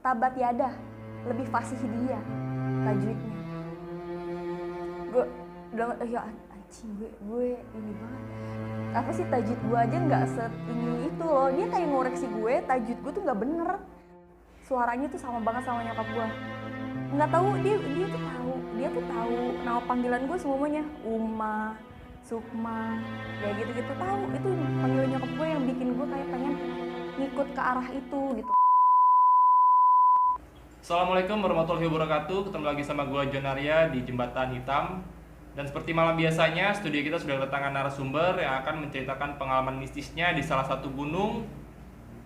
tabat yadah, lebih fasih dia tajwidnya. Gue udah ya anjing, gue ini banget, apa sih tajwid gue aja nggak set ini itu loh. Dia kayak ngoreksi gue, tajwid gue tuh nggak bener, suaranya tuh sama banget sama nyokap gue. Nggak tahu dia tuh tahu nama panggilan gue semuanya, Uma, Sukma, kayak gitu-gitu, tahu. Itu panggilan nyokap gue yang bikin gue kayak pengen ngikut ke arah itu gitu. Assalamualaikum warahmatullahi wabarakatuh. Ketemu lagi sama gue John Arya di Jembatan Hitam. Dan seperti malam biasanya, studio kita sudah kedatangan narasumber yang akan menceritakan pengalaman mistisnya di salah satu gunung,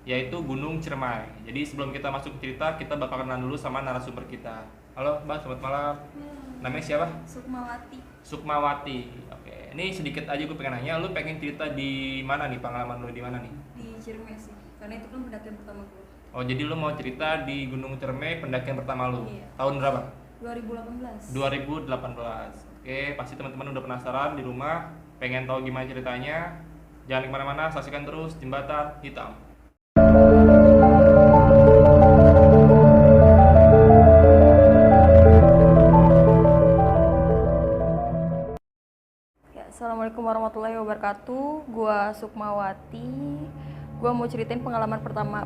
yaitu Gunung Ciremai. Jadi sebelum kita masuk ke cerita, kita bakal kenalan dulu sama narasumber kita. Halo Mbak, selamat malam. Namanya siapa? Sukmawati. Sukmawati. Oke, ini sedikit aja gue pengen nanya, lu pengen cerita di mana nih, pengalaman lu di mana nih? Di Ciremai sih, karena itu kan pendakian pertama gue. Oh, jadi lu mau cerita di Gunung Ciremai pendakian pertama lu? Iya. Tahun berapa? 2018. 2018. Oke, pasti teman-teman udah penasaran di rumah, pengen tahu gimana ceritanya. Jangan kemana-mana, saksikan terus Jembatan Hitam. Ya, assalamualaikum warahmatullahi wabarakatuh. Gua Sukmawati. Gua mau ceritain pengalaman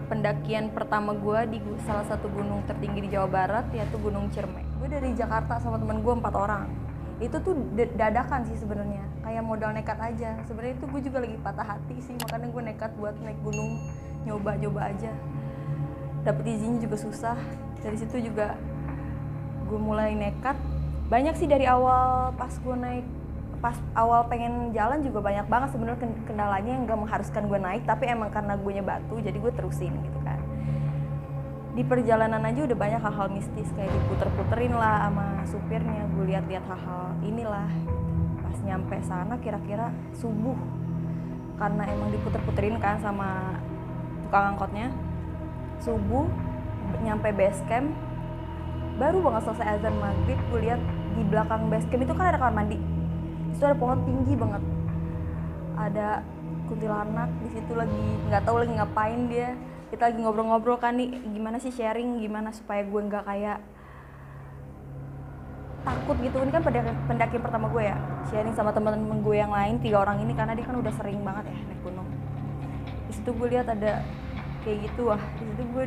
pendakian pertama gua di salah satu gunung tertinggi di Jawa Barat, yaitu Gunung Ciremai. Gue dari Jakarta sama temen gue 4 orang. Itu tuh dadakan sih sebenarnya, kayak modal nekat aja. Sebenarnya itu gue juga lagi patah hati sih, makanya gue nekat buat naik gunung, nyoba aja. Dapet izinnya juga susah. Dari situ juga gue mulai nekat. Banyak sih dari awal pas awal pengen jalan juga banyak banget sebenarnya kendalanya yang gak mengharuskan gue naik, tapi emang karena gue batu jadi gue terusin gitu kan. Di perjalanan aja udah banyak hal-hal mistis, kayak diputer-puterin lah sama supirnya. Gue lihat-lihat hal-hal inilah. Pas nyampe sana kira-kira subuh, karena emang diputer-puterin kan sama tukang angkotnya. Subuh nyampe base camp, baru banget selesai azan maghrib, gue lihat di belakang base camp itu kan ada kamar mandi. Itu ada pohon tinggi banget, ada kuntilanak di situ lagi, nggak tahu lagi ngapain dia. Kita lagi ngobrol-ngobrol kan nih, gimana sih sharing, gimana supaya gue nggak kayak takut gitu. Ini kan pendakian pertama gue ya, sharing sama teman-teman gue yang lain 3 orang ini, karena dia kan udah sering banget ya naik gunung. Di situ gue lihat ada kayak gitu, wah di situ gue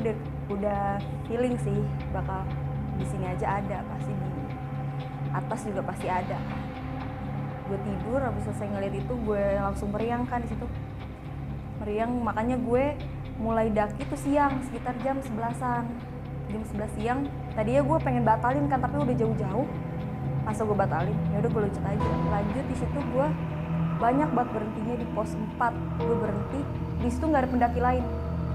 udah feeling sih bakal di sini aja ada, pasti di atas juga pasti ada. Gue tidur, habis selesai ngeliat itu gue langsung meriang kan di situ. Meriang, makanya gue mulai daki tuh siang, sekitar jam 11-an. Jam 11 siang. Tadinya gue pengen batalin kan, tapi udah jauh-jauh. Masa gue batalin? Ya udah gue lanjut aja. Lanjut di situ gue banyak banget berhentinya di pos 4. Gue berhenti. Di situ nggak ada pendaki lain.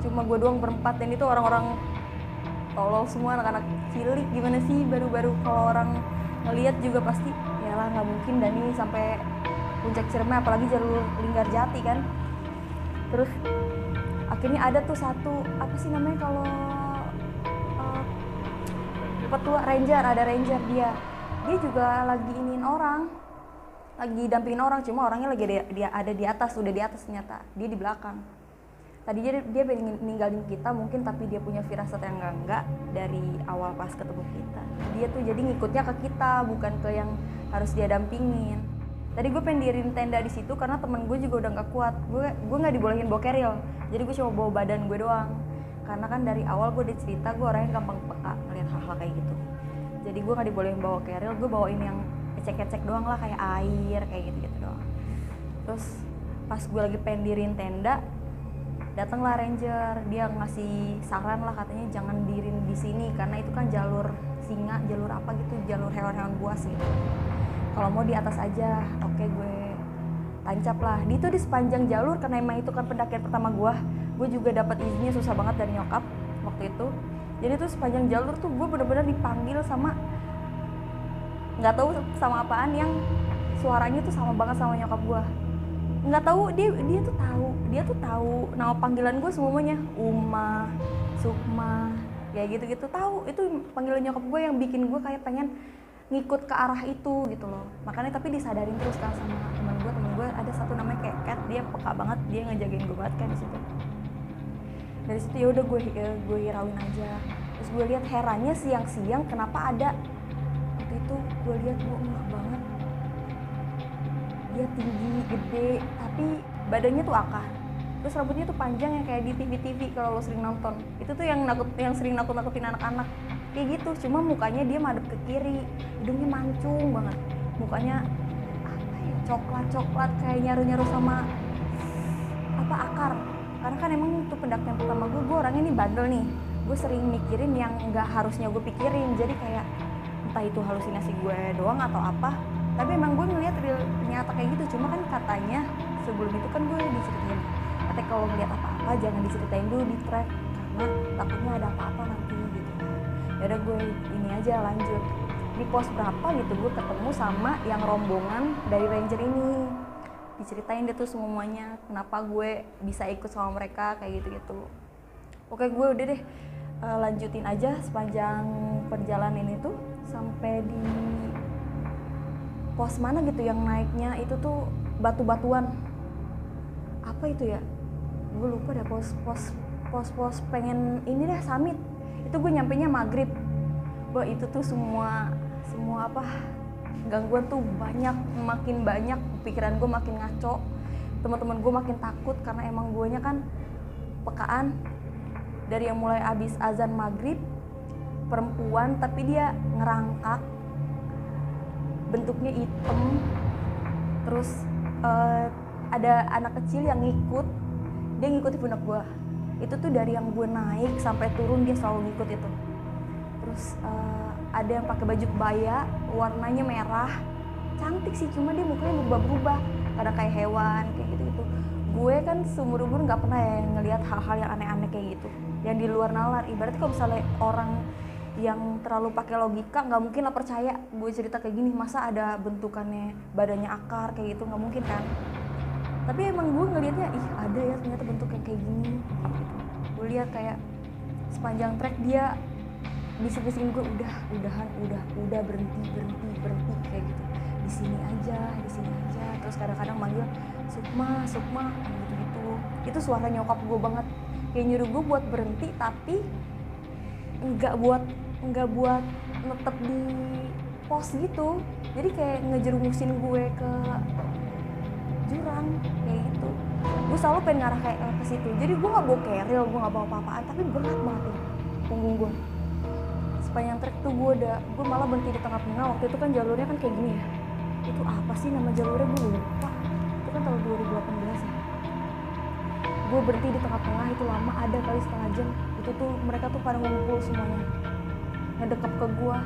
Cuma gue doang berempat, dan itu orang-orang tolol semua, anak-anak cilik. Gimana sih baru-baru, kalau orang ngelihat juga pasti yalah nggak mungkin dan ini sampai puncak Ciremai, apalagi jalur Linggarjati kan. Terus akhirnya ada tuh satu, apa sih namanya kalau petua ranger, ada ranger dia juga lagi iniin orang, lagi dampingin orang, cuma orangnya lagi dia ada di atas, udah di atas ternyata dia di belakang. Tadinya dia pengen ninggalin kita mungkin, tapi dia punya firasat yang enggak dari awal pas ketemu kita. Dia tuh jadi ngikutnya ke kita, bukan ke yang harus dia dampingin. Tadi gue pengen diriin tenda di situ karena temen gue juga udah nggak kuat. Gue nggak dibolehin bawa keril, jadi gue cuma bawa badan gue doang. Karena kan dari awal gue udah cerita gue orangnya gampang peka ngeliat hal-hal kayak gitu. Jadi gue nggak dibolehin bawa keril, gue bawain yang ecek-ecek doang lah, kayak air kayak gitu-gitu doang. Terus pas gue lagi pengen diriin tenda, datanglah ranger, dia ngasih saran lah, katanya jangan diriin di sini karena itu kan jalur singa, jalur apa gitu, jalur hewan-hewan buas gitu. Kalau mau di atas aja. Oke, gue tancap lah. Itu di sepanjang jalur, karena emang itu kan pendakian pertama gue juga dapat izinnya susah banget dari nyokap waktu itu. Jadi tuh sepanjang jalur tuh gue bener-bener dipanggil sama, nggak tahu sama apaan, yang suaranya tuh sama banget sama nyokap gue. Nggak tahu, dia tuh tahu nama panggilan gue semuanya, Uma, Sukma, kayak gitu-gitu, tahu. Itu panggilan nyokap gue yang bikin gue kayak pengen ngikut ke arah itu gitu loh. Makanya tapi disadarin terus kan sama temen gue ada satu namanya kayak Kat, dia peka banget, dia ngejagain gue banget kan di situ. Dari situ ya udah gue hirauin aja, Terus gue lihat herannya siang-siang kenapa ada. Waktu itu gue lihat gue ngeh banget, dia tinggi, gede, tapi badannya tuh akar. Terus rambutnya tuh panjang yang kayak di TV-TV kalau lo sering nonton. Itu tuh yang sering nakut-nakutin anak-anak. Kayak gitu, cuma mukanya dia madep ke kiri, hidungnya mancung banget. Mukanya apa ya, coklat-coklat kayak nyaru-nyaru sama apa akar. Karena kan emang itu pendakian pertama gue orangnya nih bandel nih. Gue sering mikirin yang nggak harusnya gue pikirin, jadi kayak entah itu halusinasi gue doang atau apa. Tapi emang gue ngeliat real nyata kayak gitu. Cuma kan katanya sebelum itu kan gue diceritain, katanya kalau ngeliat apa-apa jangan diceritain dulu di track karena takutnya ada apa-apa nanti gitu. Yaudah gue ini aja lanjut. Di pos berapa gitu gue ketemu sama yang rombongan dari ranger ini. Diceritain dia tuh semuanya kenapa gue bisa ikut sama mereka kayak gitu-gitu. Oke, gue udah deh lanjutin aja sepanjang perjalanan itu sampai di pos mana gitu yang naiknya itu tuh batu-batuan. Apa itu ya? Gue lupa deh, pos pengen ini deh summit. Itu gue nyampenya maghrib. Wah, itu tuh semua apa gangguan tuh makin banyak, pikiran gue makin ngaco, teman-teman gue makin takut karena emang guanya kan pekaan. Dari yang mulai abis azan maghrib, perempuan tapi dia ngerangkak, bentuknya hitam, terus ada anak kecil yang dia ngikutin pundak gue. Itu tuh dari yang gue naik sampai turun dia selalu ngikut itu. Terus ada yang pakai baju kebaya warnanya merah, cantik sih, cuma dia mukanya berubah-berubah, kadang kayak hewan kayak gitu. Gue kan seumur-umur nggak pernah ya ngelihat hal-hal yang aneh-aneh kayak gitu, yang di luar nalar. Ibaratnya kalau misalnya orang yang terlalu pakai logika nggak mungkin lah percaya gue cerita kayak gini, masa ada bentukannya badannya akar kayak gitu, nggak mungkin kan. Tapi emang gue ngelihatnya, ih ada ya ternyata bentuk yang kayak gini gitu. Gue lihat kayak sepanjang trek dia bisik-bisikin gue udah berhenti kayak gitu, di sini aja. Terus kadang-kadang manggil Sukma gitu. Itu suara nyokap gue banget, kayak nyuruh gue buat berhenti tapi nggak buat netep di pos gitu. Jadi kayak ngejerumusin gue ke jurang kayak gitu. Gue selalu pengen ngarah kayak ke situ. Jadi gue nggak bawa keril, gue nggak bawa apa-apaan, tapi berat banget ya punggung gue. Sepanjang trek tuh gue malah berhenti di tengah-tengah. Waktu itu kan jalurnya kan kayak gini ya. Itu apa sih nama jalurnya gue lupa. Itu kan tahun 2018 ya. Gue berhenti di tengah-tengah, itu lama, ada kali setengah jam. Itu tuh mereka tuh pada ngumpul semuanya, ngedekap ke gue.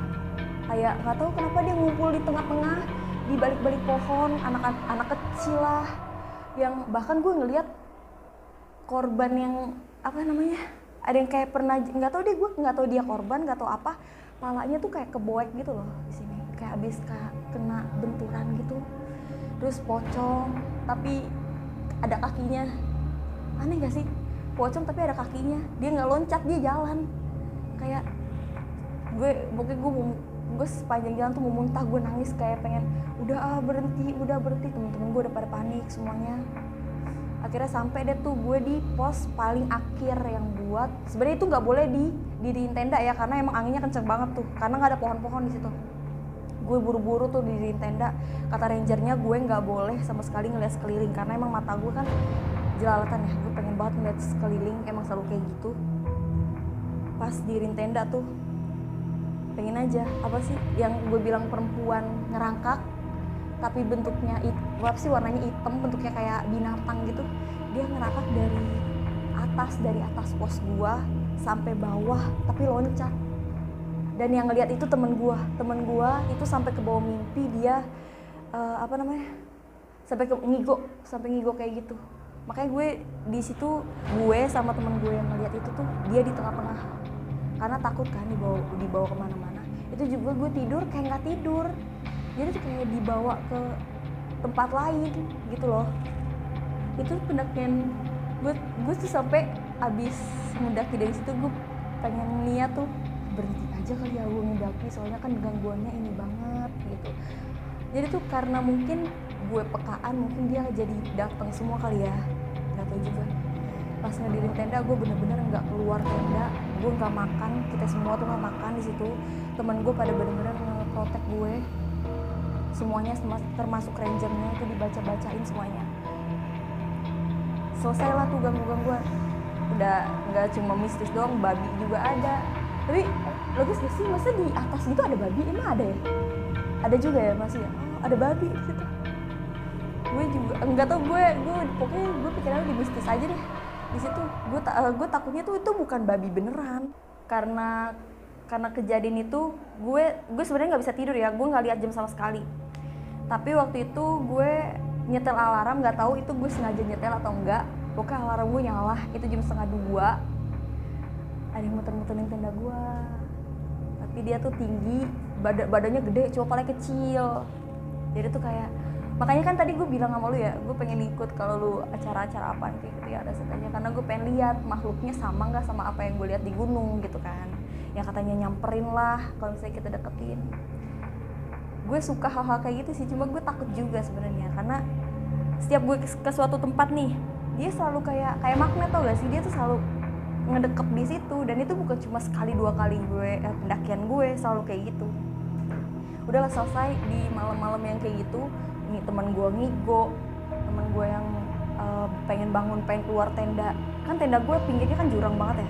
Kayak nggak tahu kenapa dia ngumpul di tengah-tengah, di balik-balik pohon, anak kecil lah. Yang bahkan gue ngelihat korban yang apa namanya, ada yang kayak pernah, nggak tahu dia korban, nggak tahu apa, palanya tuh kayak keboek gitu loh di sini, kayak abis kena benturan gitu. Terus pocong tapi ada kakinya. Aneh gak sih? Pocong tapi ada kakinya, dia nggak loncat, dia jalan. Kayak gue sepanjang jalan tuh mau muntah, gue nangis kayak pengen udah berhenti. Temen-temen gue udah pada panik semuanya. Akhirnya sampai deh tuh gue di pos paling akhir yang buat sebenarnya itu nggak boleh didiriin tenda ya, karena emang anginnya kenceng banget tuh, karena nggak ada pohon-pohon di situ. Gue buru-buru tuh didiriin tenda. Kata rangernya gue nggak boleh sama sekali ngeliat sekeliling karena emang mata gue kan jelalatan ya, gue pengen banget ngeliat sekeliling, emang selalu kayak gitu. Pas diriin tenda tuh pengen aja apa sih yang gue bilang, perempuan ngerangkak tapi bentuknya warnanya hitam, bentuknya kayak binatang gitu. Dia ngerangkak dari atas pos gua sampai bawah tapi loncat. Dan yang ngelihat itu temen gua itu sampai ke bawah mimpi, dia sampai ngigo kayak gitu. Makanya gue di situ, gue sama temen gue yang ngelihat itu tuh dia di tengah-tengah karena takut kan dibawa kemana-mana. Itu juga gue tidur kayak nggak tidur, jadi tuh kayak dibawa ke tempat lain gitu loh. Itu pendakian gue tuh sampai abis mendaki dari situ gue pengen niat tuh berhenti aja kali ya gue mendaki, soalnya kan gangguannya ini banget gitu. Jadi tuh karena mungkin gue pekaan, mungkin dia jadi datang semua kali ya, nggak tahu juga. Pas ngedirin tenda gue bener-bener nggak keluar tenda, gue nggak makan, kita semua tuh nggak makan di situ. Temen gue pada bener-bener nge-protect gue semuanya, termasuk rangernya itu dibaca-bacain semuanya. Selesai lah tuh gangguan, udah nggak cuma mistis doang, babi juga ada. Tapi logis gak sih, masa di atas gitu ada babi? Emang ada ya? Ada juga ya masih ya? Oh, ada babi di situ. Gue juga nggak tau, gue pokoknya gue pikirannya di mistis aja deh di situ. Gue takutnya tuh itu bukan babi beneran, karena kejadian itu gue sebenarnya nggak bisa tidur ya, gue nggak lihat jam sama sekali. Tapi waktu itu gue nyetel alarm, nggak tahu itu gue sengaja nyetel atau enggak, pokoknya alarm gue nyala itu jam 1:30. Ada yang muter-muterin tenda gue, tapi dia tuh tinggi, badannya gede, cuma palanya kecil. Jadi tuh kayak, makanya kan tadi gue bilang sama lu ya, gue pengen ikut kalau lu acara-acara apa kayak gitu ya, ada setanya, karena gue pengen lihat makhluknya sama nggak sama apa yang gue lihat di gunung gitu kan, yang katanya nyamperin lah kalau misalnya kita deketin. Gue suka hal-hal kayak gitu sih, cuma gue takut juga sebenarnya, karena setiap gue ke suatu tempat nih, dia selalu kayak magnet, tau gak sih, dia tuh selalu ngedeket di situ. Dan itu bukan cuma sekali 2 kali pendakian gue selalu kayak gitu. Udahlah selesai di malam-malam yang kayak gitu, ini teman gue ngigo, teman gue yang pengen bangun, pengen keluar tenda, kan tenda gue pinggirnya kan jurang banget ya,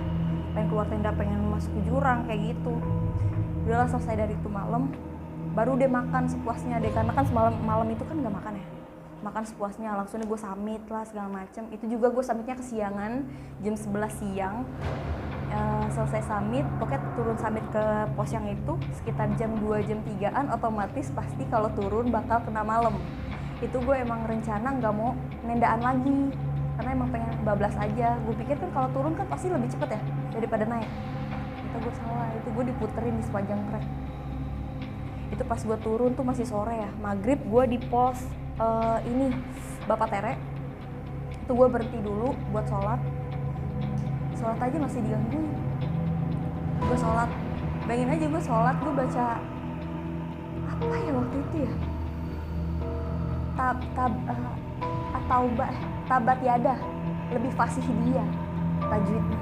pengen keluar tenda, pengen masuk ke jurang kayak gitu. Udahlah selesai dari itu malam, baru dia makan sepuasnya deh, karena kan malam itu kan nggak makan ya, makan sepuasnya. Langsung gue summit lah segala macem. Itu juga gue summitnya kesiangan, jam 11 siang. Selesai summit, pokoknya turun summit ke pos yang itu sekitar jam 2 jam 3-an, otomatis pasti kalau turun bakal kena malam. Itu gue emang rencana nggak mau nendaan lagi, karena emang pengen bablas aja. Gue pikir kan kalau turun kan pasti lebih cepet ya daripada naik. Itu gue salah, itu gue diputerin di sepanjang trek. Itu pas gue turun tuh masih sore ya, maghrib gue di pos ini Bapak Tere. Itu gue berhenti dulu buat sholat aja masih digangguin. Gue sholat, bayangin aja gue sholat, gue baca apa ya waktu itu ya, tabat yada, lebih fasih dia tajwidnya.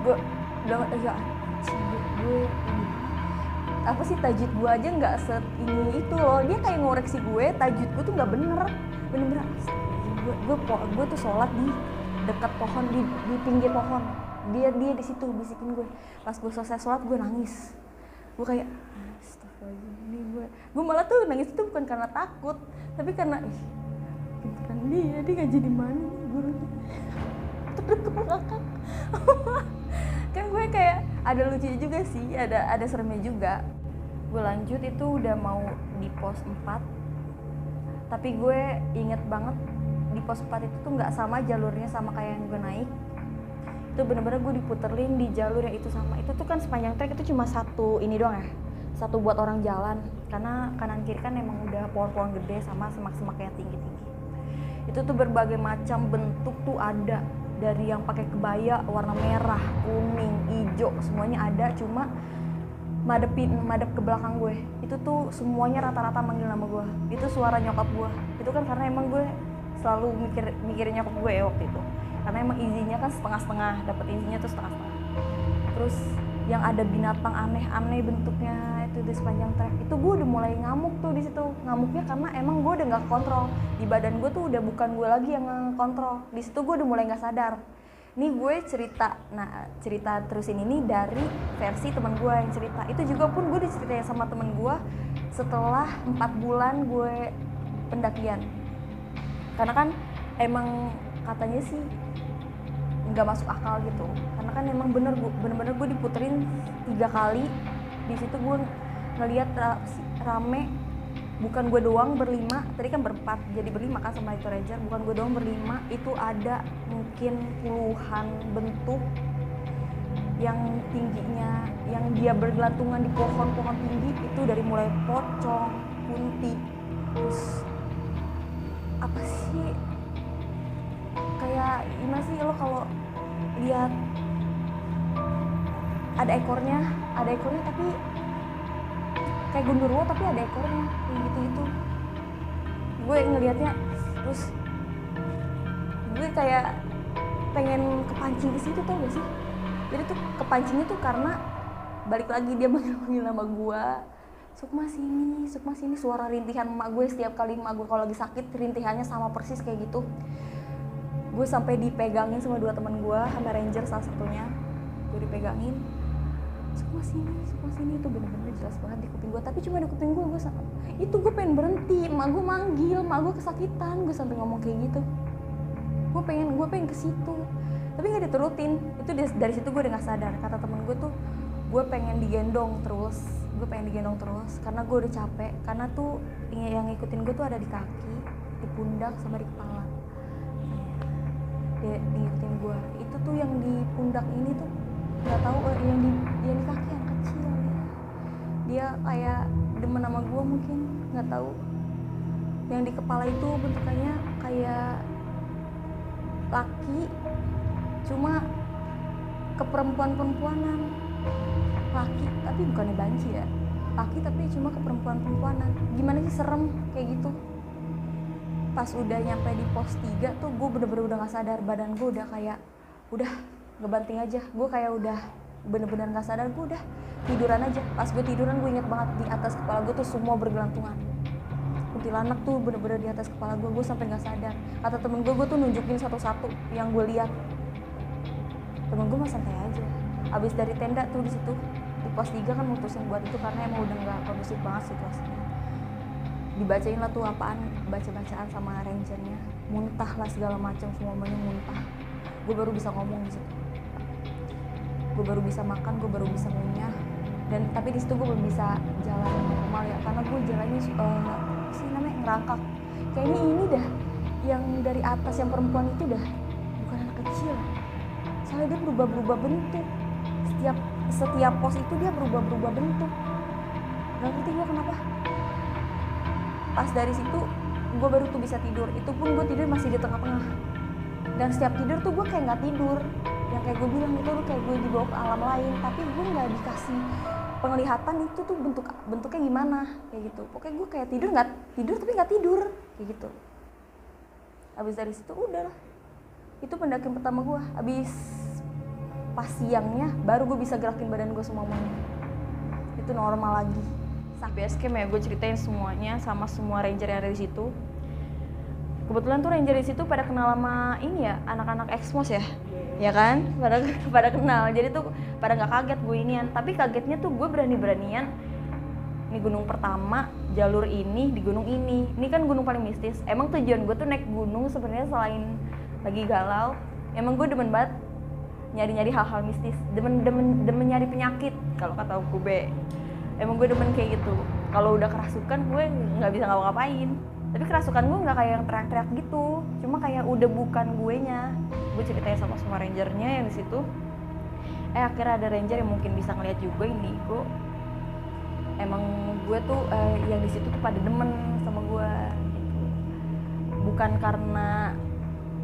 Gue apa sih, tajwid gue aja nggak ini itu loh, dia kayak ngoreksi gue, tajwid gue tuh nggak bener. Gue tuh sholat di dekat pohon, di pinggir pohon, dia di situ bisikin gue. Pas gue selesai sholat gue nangis, gue kayak astagfirullah, gue malah tuh nangis itu bukan karena takut, tapi karena pinteran dia nggak jadi mana gurunya terus ke belakang. Kan gue kayak ada lucunya juga sih, ada seremnya juga. Gue lanjut, itu udah mau di pos 4, tapi gue inget banget di pos 4 itu tuh nggak sama jalurnya sama kayak yang gue naik. Itu bener-bener gue diputerin di jalur yang itu sama. Itu tuh kan sepanjang trek itu cuma satu ini doang ya, satu buat orang jalan, karena kanan kiri kan emang udah pohon-pohon gede sama semak-semak yang tinggi-tinggi. Itu tuh berbagai macam bentuk tuh ada, dari yang pakai kebaya warna merah, kuning, hijau, semuanya ada. Cuma madep ke belakang gue itu tuh semuanya rata-rata manggil nama gue. Itu suara nyokap gue. Itu kan karena emang gue selalu mikirin nyokap gue ya waktu itu, karena emang izinnya kan setengah-setengah, dapet izinnya tuh setengah-setengah. Terus yang ada binatang aneh-aneh bentuknya itu di sepanjang trek itu, gue udah mulai ngamuk tuh di situ. Ngamuknya karena emang gue udah nggak kontrol, di badan gue tuh udah bukan gue lagi yang ngontrol. Di situ gue udah mulai nggak sadar. Nih gue cerita terusin ini dari versi teman gue yang cerita. Itu juga pun gue diceritain sama teman gue setelah 4 bulan gue pendakian. Karena kan emang katanya sih nggak masuk akal gitu, karena kan emang bener-bener gue diputerin 3 kali. Di situ gue ngeliat rame, bukan gue doang berlima, tadi kan berempat jadi berlima kan sama itu ranger, bukan gue doang berlima, itu ada mungkin puluhan bentuk yang tingginya, yang dia bergelantungan di pohon-pohon tinggi itu, dari mulai pocong, kunti, terus apa sih, kayak gimana sih lo kalau lihat ada ekornya tapi kayak gundurwo tapi ada ekornya kayak gitu. Gue ngelihatnya terus gue kayak pengen kepancing ke situ, tau gak sih? Jadi tuh kepancingnya tuh karena balik lagi dia manggil nama gue, Sukma sini, suara rintihan emak gue setiap kali emak gue kalau lagi sakit rintihannya sama persis kayak gitu. Gue sampai dipegangin sama 2 teman gue, sama ranger salah satunya, gue dipegangin, Sukma sini, itu bener-bener jelas banget di kuping gue, tapi cuma di kuping gue itu gue pengen berhenti, emak gue manggil, emak gue kesakitan, gue sampai ngomong kayak gitu, gue pengen ke situ, tapi nggak diturutin. Itu dari situ gue udah nggak sadar. Kata temen gue tuh gue pengen digendong terus karena gue udah capek, karena tuh yang ngikutin gue tuh ada di kaki, di pundak, sama di kepala. Dia ngikutin gue, itu tuh yang di pundak ini tuh nggak tahu, yang di kaki yang kecil ya. Dia kayak demen sama gue mungkin, nggak tahu. Yang di kepala itu bentukannya kayak laki, cuma keperempuanan, laki tapi bukannya banci ya, laki tapi cuma keperempuanan. Gimana sih, serem kayak gitu. Pas udah nyampe di pos 3 tuh gue bener-bener udah gak sadar, badan gue udah kayak udah ngebanting aja, gue kayak udah bener-bener gak sadar, gue udah tiduran aja. Pas gue tiduran gue inget banget di atas kepala gue tuh semua bergelantungan, kuntilanak tuh bener-bener di atas kepala gue sampai nggak sadar. Kata temen gue tuh nunjukin satu-satu yang gue lihat. Temen gue mah santai aja. Abis dari tenda tuh di situ di pos 3 kan mutusin buat itu karena emang udah nggak kondusif banget situasinya. Dibacain lah tuh apaan, baca-bacaan sama rangernya, muntah lah segala macam, semuanya muntah. Gue baru bisa ngomong di situ. Gue baru bisa makan, gue baru bisa ngunyah. Dan tapi di situ gue belum bisa jalan normal ya, karena gue jalannya sih namanya ngerangkak. Kayaknya ini dah yang dari atas yang perempuan itu dah bukan anak kecil. Soalnya dia berubah bentuk. Setiap pos itu dia berubah bentuk. Gak ngerti gue kenapa. Pas dari situ gue baru tuh bisa tidur. Itu pun gue tidur masih di tengah-tengah. Dan setiap tidur tuh gue kayak nggak tidur. Yang kayak gue bilang itu kayak gue dibawa ke alam lain. Tapi gue nggak dikasih penglihatan itu tuh bentuknya gimana kayak gitu. Pokoknya gue kayak tidur tapi nggak tidur kayak gitu. Abis dari situ udah lah. Itu pendakian pertama gue. Abis pas siangnya baru gue bisa gerakin badan gue semuanya. Itu normal lagi. Sampai base camp ya gue ceritain semuanya sama semua ranger yang ada di situ. Kebetulan tuh ranger di situ pada kenal sama ini ya, anak-anak Exmos ya. Ya kan? Pada kenal. Jadi tuh pada nggak kaget gue inian. Tapi kagetnya tuh gue berani-beranian. Ini gunung pertama, jalur ini di gunung ini. Ini kan gunung paling mistis. Emang tujuan gue tuh naik gunung sebenarnya selain lagi galau, emang gue demen banget nyari-nyari hal-hal mistis. Demen nyari penyakit kalau kata gue. Emang gue demen kayak gitu. Kalau udah kerasukan gue nggak bisa ngapa-ngapain. Tapi kerasukan gue nggak kayak yang teriak-teriak gitu. Cuma kayak udah bukan gue nya. Gue ceritain sama semua rangernya yang di situ. Akhirnya ada ranger yang mungkin bisa ngeliat juga ini gue. Emang gue tuh yang di situ tuh pada demen sama gue. Gitu. Bukan karena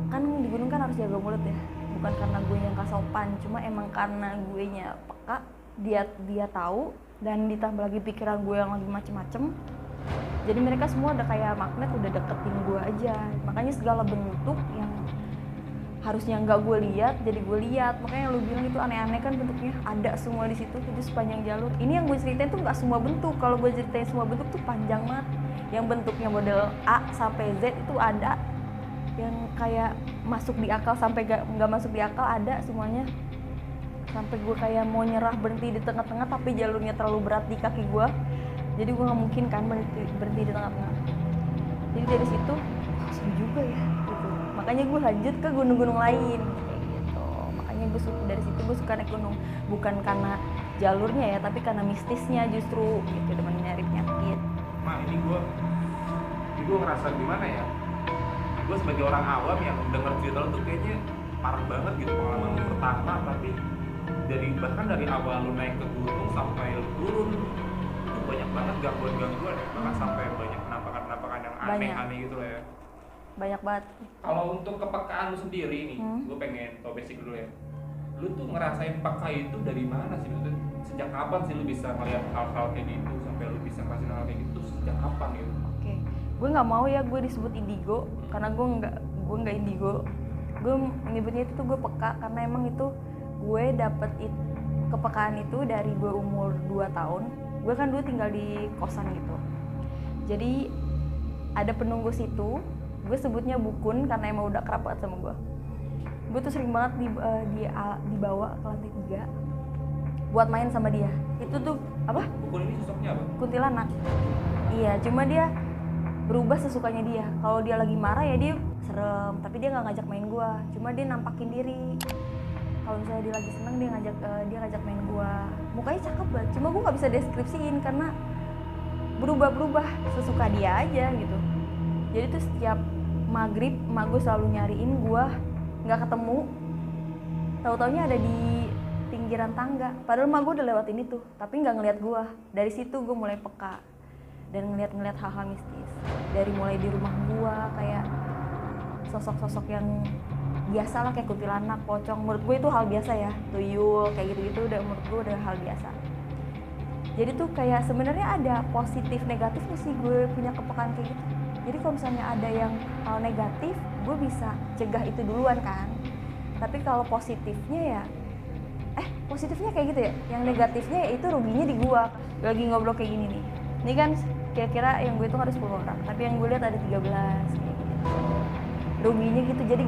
kan di gunung kan harus jaga mulut ya. Bukan karena gue yang gak sopan. Cuma emang karena gue nya peka. Dia tahu. Dan ditambah lagi pikiran gue yang lagi macem-macem. Jadi mereka semua udah kayak magnet, udah deketin gue aja. Makanya segala bentuk yang harusnya nggak gue lihat, jadi gue lihat. Makanya lu bilang itu aneh-aneh kan bentuknya ada semua di situ, itu sepanjang jalur. Ini yang gue ceritain tuh nggak semua bentuk. Kalau gue ceritain semua bentuk tuh panjang banget. Yang bentuknya model A sampai Z itu ada. Yang kayak masuk di akal sampai nggak masuk di akal ada semuanya. Sampai gue kayak mau nyerah berhenti di tengah-tengah, tapi jalurnya terlalu berat di kaki gue. Jadi gue nggak mungkin kan berhenti di tengah-tengah. Jadi dari situ seru juga ya gitu. Makanya gue lanjut ke gunung-gunung lain kayak gitu. Makanya gue suka dari situ, gue suka naik gunung bukan karena jalurnya ya, tapi karena mistisnya justru gitu, demen nyari penyakit. Ini gue ngerasa gimana ya, gue sebagai orang awam yang denger cerita lo tuh kayaknya parah banget gitu pengalaman lu pertama. Tapi bahkan dari awal lu naik ke gunung sampai lu turun itu banyak banget gangguan-gangguan ya, bahkan sampai banyak penampakan-penampakan yang aneh-aneh gitu lah ya. Banyak banget. Kalau untuk kepekaan lu sendiri nih, gue pengen tau basic dulu ya. Lu tuh ngerasain peka itu dari mana sih? Maksudnya sejak kapan sih lu bisa ngeliat hal-hal kayak gitu, sampai lu bisa ngerasain hal kayak gitu sejak kapan gitu? Oke. Gue nggak mau ya gue disebut indigo karena gue nggak indigo. Gue menyebutnya itu tuh gue peka karena emang itu gue dapet kepekaan itu dari gue umur 2 tahun. Gue kan dulu tinggal di kosan gitu, jadi ada penunggu situ, gue sebutnya Bukun karena emang udah kerap banget sama gue. Gue tuh sering banget dibawa ke lantai 3 buat main sama dia. Itu tuh apa? Bukun ini sosoknya apa? Kuntilanak. Iya, cuma dia berubah sesukanya dia. Kalau dia lagi marah ya dia serem, tapi dia nggak ngajak main gue, cuma dia nampakin diri. Kalau misalnya dia lagi seneng dia ngajak main gue. Mukanya cakep banget, cuma gue nggak bisa deskripsiin karena berubah sesuka dia aja gitu. Jadi tuh setiap maghrib emak gue selalu nyariin gue, nggak ketemu, tahu-taunya ada di pinggiran tangga. Padahal emak gue udah lewatin itu, tapi nggak ngeliat gue. Dari situ gue mulai peka dan ngeliat hal-hal mistis. Dari mulai di rumah gue kayak sosok-sosok yang biasa lah, kayak kuntilanak, pocong. Menurut gue itu hal biasa ya, tuyul kayak gitu-gitu udah menurut gue udah hal biasa. Jadi tuh kayak sebenarnya ada positif negatifnya sih gue punya kepekaan kayak gitu. Jadi kalau misalnya ada yang hal negatif, gue bisa cegah itu duluan kan. Tapi kalau positifnya ya positifnya kayak gitu ya. Yang negatifnya ya itu ruginya di gue. Lagi ngobrol kayak gini nih. Ini kan kira-kira yang gue tuh harus 10 orang, tapi yang gue lihat ada 13 kayak gitu. Ruginya gitu, jadi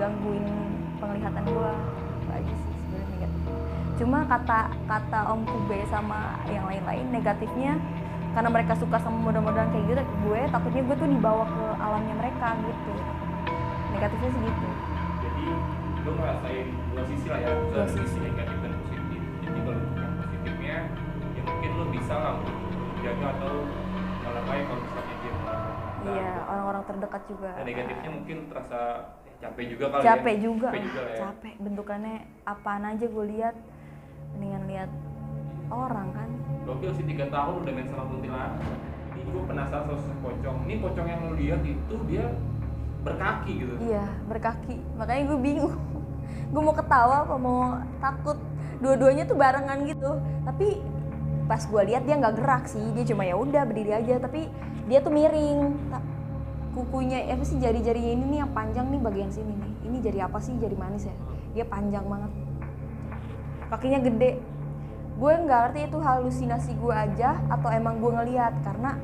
gangguin penglihatan gue. Itu aja sih sebenarnya negatif. Cuma kata Om Kube sama yang lain-lain negatifnya karena mereka suka sama model-modelan kayak gitu, gue takutnya gue tuh dibawa ke alamnya mereka gitu. Negatifnya sih gitu. Jadi lo ngerasain dua sisi lah ya, Dua sisi sisi. negatif dan positif. Jadi kalau yang positifnya ya mungkin lo bisa lah untuk jaga atau melakai kalau misalnya dia melakukan. Iya, orang-orang terdekat juga. Dan negatifnya mungkin terasa capek juga kali Capek ya. juga. Capek juga lah ya. Capek, bentukannya apaan aja gue lihat, mendingan lihat orang kan. Gokil sih 3 tahun udah main sama kuntilanak. Ini gue penasaran sosok pocong. Ini pocong yang lo lihat itu dia berkaki gitu. Iya, berkaki. Makanya gue bingung. Gue mau ketawa apa mau takut. Dua-duanya tuh barengan gitu. Tapi pas gue lihat dia nggak gerak sih. Dia cuma ya udah berdiri aja. Tapi dia tuh miring. Kukunya apa sih, jari-jarinya ini nih yang panjang nih bagian sini nih. Ini jari apa sih? Jari manis ya. Dia panjang banget. Kakinya gede. Gue nggak ngerti itu halusinasi gue aja atau emang gue ngelihat, karena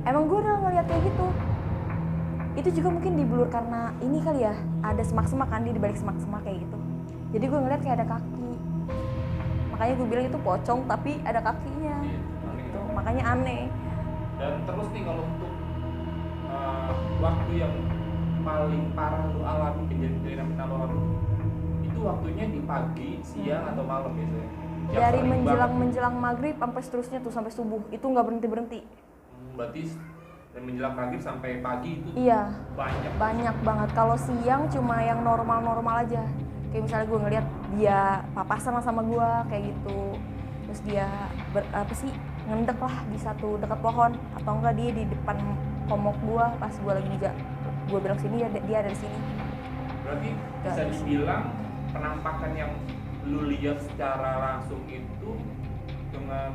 emang gue udah ngelihat kayak gitu. Itu juga mungkin dibelur karena ini kali ya, ada semak-semak kan, di balik semak-semak kayak gitu. Jadi gue ngeliat kayak ada kaki, makanya gue bilang itu pocong tapi ada kakinya gitu. Makanya aneh. Dan terus nih kalau untuk waktu yang paling parah lu alami kejadian lo alami itu waktunya di pagi, siang atau malam biasanya? Dari menjelang maghrib sampai seterusnya tuh sampai subuh itu nggak berhenti. Berarti dan menjelang maghrib sampai pagi itu Iya, banyak banget. Kalau siang cuma yang normal aja, kayak misalnya gue ngeliat dia papasan sama gue kayak gitu, terus dia ngendek lah di satu dekat pohon, atau enggak dia di depan komok gue pas gue lagi gue belok sini dia ada di sini. Berarti bisa dibilang penampakan yang lu lihat secara langsung itu dengan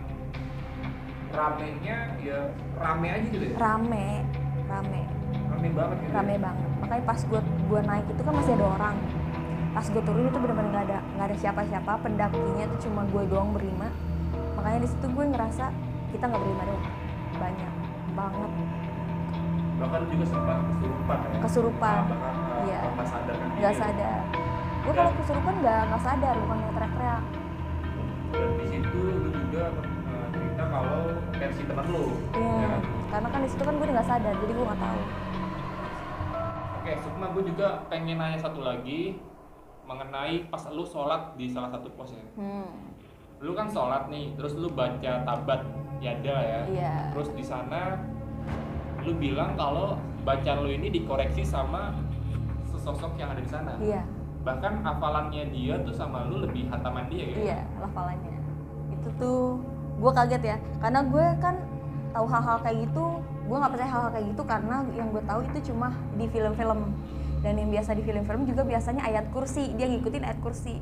ramenya ya rame aja gitu ya? Rame banget gitu. Rame banget. Makanya pas gue naik itu kan masih ada orang. Pas gue turun itu benar-benar nggak ada siapa-siapa. Pendakinya itu cuma gue doang berlima. Makanya di situ gue ngerasa kita nggak berlima doang, banyak banget. Bahkan juga sempat kesurupan ya? Iya. Nggak sadar kan? Nggak sadar. Gue kalau kesurupan nggak sadar, bukan teriak-teriak. Dan di situ lu juga cerita kalau versi teman lu. Iya. Ya kan? Karena kan di situ kan gue nggak sadar, jadi gue nggak tahu. Oke, Sukma, gue juga pengen nanya satu lagi mengenai pas lu sholat di salah satu pos ya. Lu kan sholat nih, terus lu baca tabat yada ya. Iya. Terus di sana lu bilang kalau bacaan lu ini dikoreksi sama sesosok yang ada di sana. Iya. Bahkan hafalannya dia tuh sama lu lebih hataman dia gitu. Iya, hafalannya. Itu tuh gue kaget ya, karena gue kan tahu hal-hal kayak gitu. Gue nggak percaya hal-hal kayak gitu karena yang gue tahu itu cuma di film-film, dan yang biasa di film-film juga biasanya ayat kursi, dia ngikutin ayat kursi.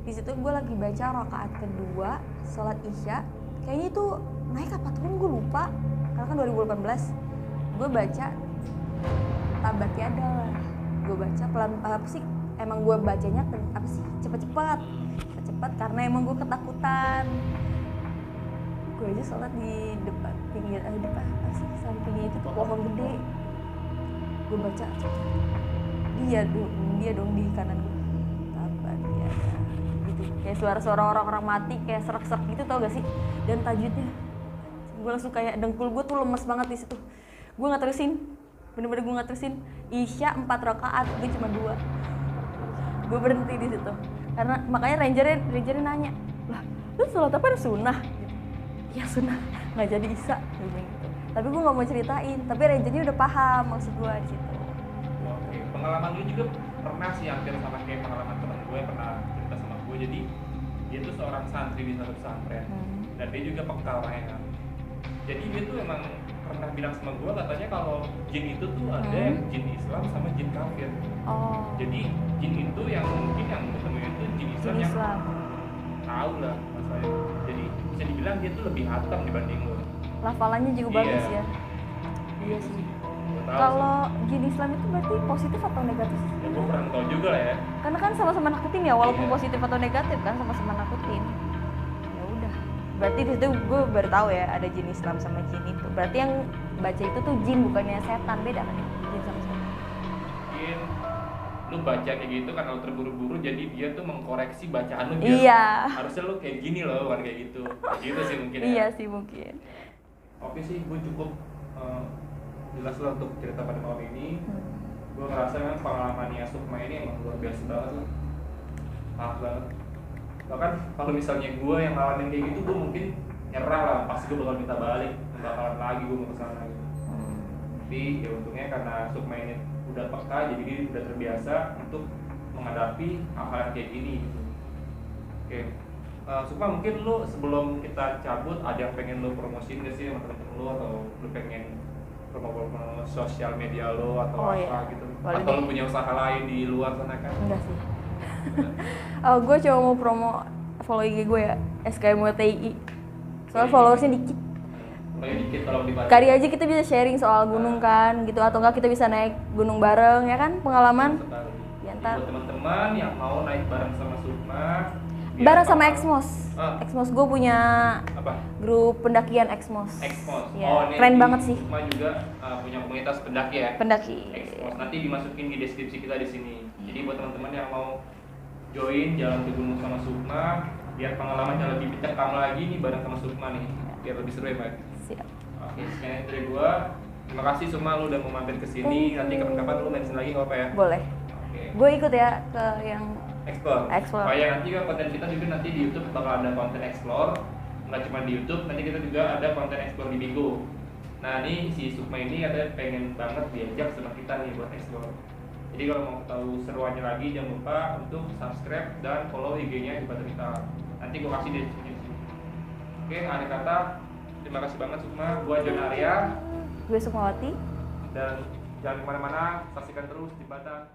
Di situ gue lagi baca rakaat kedua sholat isya, kayaknya itu naik apa turun gue lupa, karena kan 2018. Gue baca tabat yada lah, gue baca pelan emang gue bacanya apa sih cepet-cepet karena emang gue ketakutan. Gue aja sholat di depan depan apa sih, sampingnya itu tuh pohon gede. Gue baca dia dong di kanan gue, apa dia gitu, kayak suara orang mati, kayak serak-serak gitu, tau gak sih? Dan tajwidnya gue langsung kayak dengkul gue tuh lemes banget di situ. Gue nggak terusin, bener-bener gue nggak terusin. Isya 4 rakaat, gue cuma 2. Gue berhenti di situ karena makanya rangernya nanya, lah lu sholat apa sunnah? Ya sunnah, nggak jadi isya gitu. Tapi gue nggak mau ceritain, tapi rangernya udah paham maksud gue di situ. Oke, pengalaman lu juga pernah sih hampir sama kayak pengalaman teman gue yang pernah cerita sama gue. Jadi dia tuh seorang santri di satu pesantren dan dia juga peka orangnya kan. Jadi dia tuh emang pernah bilang sama gue, katanya kalau jin itu tuh ada yang jin Islam sama jin kafir. Jadi jin itu yang mungkin yang ketemu itu jin Islam yang tahu lah masalahnya. Jadi bisa dibilang dia tuh lebih hatam dibanding lo. Lafalannya juga bagus ya. Iya sih. Kalau jin Islam itu berarti positif atau negatif? Ya gue kurang tahu juga lah ya. Karena kan sama-sama nakutin ya, walaupun positif atau negatif kan sama-sama nakutin. Ya udah. Berarti di situ gue baru tahu ya ada jin Islam sama jin itu. Berarti yang baca itu tuh jin, bukannya setan, beda kan ya? Jin sama setan. Mungkin lu baca kayak gitu kan kalau terburu-buru, jadi dia tuh mengkoreksi bacaan lu biar iya. Harusnya lu kayak gini loh, bukan kayak gitu. Kayak gitu sih mungkin. Iya ya. sih mungkin. Oke sih, gue cukup jelas lah untuk cerita pada malam ini. Gue ngerasa kan pengalamannya Sukma ini emang luar biasa banget lah, parah banget. Bahkan kalau misalnya gue yang ngalamin kayak gitu, gue mungkin nyerah lah, pasti gue bakal minta balik, nggak bakalan lagi gue mau kesana gitu. Tapi ya untungnya karena Sukma ini udah peka, jadi dia udah terbiasa untuk menghadapi hal-hal kayak gini gitu. Oke, Sukma, mungkin lu sebelum kita cabut ada yang pengen lu promosiin gak sih sama temen-temen lu, atau lu pengen promo sosial media lu atau apa gitu? Boleh atau lu punya usaha lain di luar sana kan? Enggak sih. Gue cuma mau promo follow IG gue ya, SKMWTI. Soalnya followersnya dikit. Dikit, tolong dibantu. Kali aja kita bisa sharing soal gunung kan, gitu, atau enggak kita bisa naik gunung bareng ya kan, pengalaman. Ya, buat teman-teman yang mau naik bareng sama Sukma, bareng sama Exmos. Exmos gue punya apa? Grup pendakian Exmos. Ya, keren banget sih. Sukma juga punya komunitas pendaki ya. Pendaki. Exmos. Nanti dimasukin di deskripsi kita di sini. Jadi buat teman-teman yang mau join jalan ke gunung sama Sukma, biar pengalamannya lebih mencekam lagi nih bareng sama Sukma nih, biar lebih seru ya Mbak. Siap. Oke, sekian dari gua. Terima kasih Sukma, lu udah mau mampir ke sini. Nanti kapan-kapan lu mention lagi nggak apa ya? Boleh. Gue ikut ya ke yang explore. Kayak nanti kan konten kita juga nanti di YouTube bakal ada konten explore. Nggak cuma di YouTube, nanti kita juga ada konten explore di Bigo. Nah ini si Sukma ini ada pengen banget diajak sama kita nih buat explore. Jadi kalau mau tahu seruannya lagi, jangan lupa untuk subscribe dan follow IG-nya Jembatan Hitam. Nanti gue kasih di deskripsi. Oke, akhir kata terima kasih banget Sukma. Gue John Arya. Gue Sukmawati. Dan jangan kemana-mana, saksikan terus Jembatan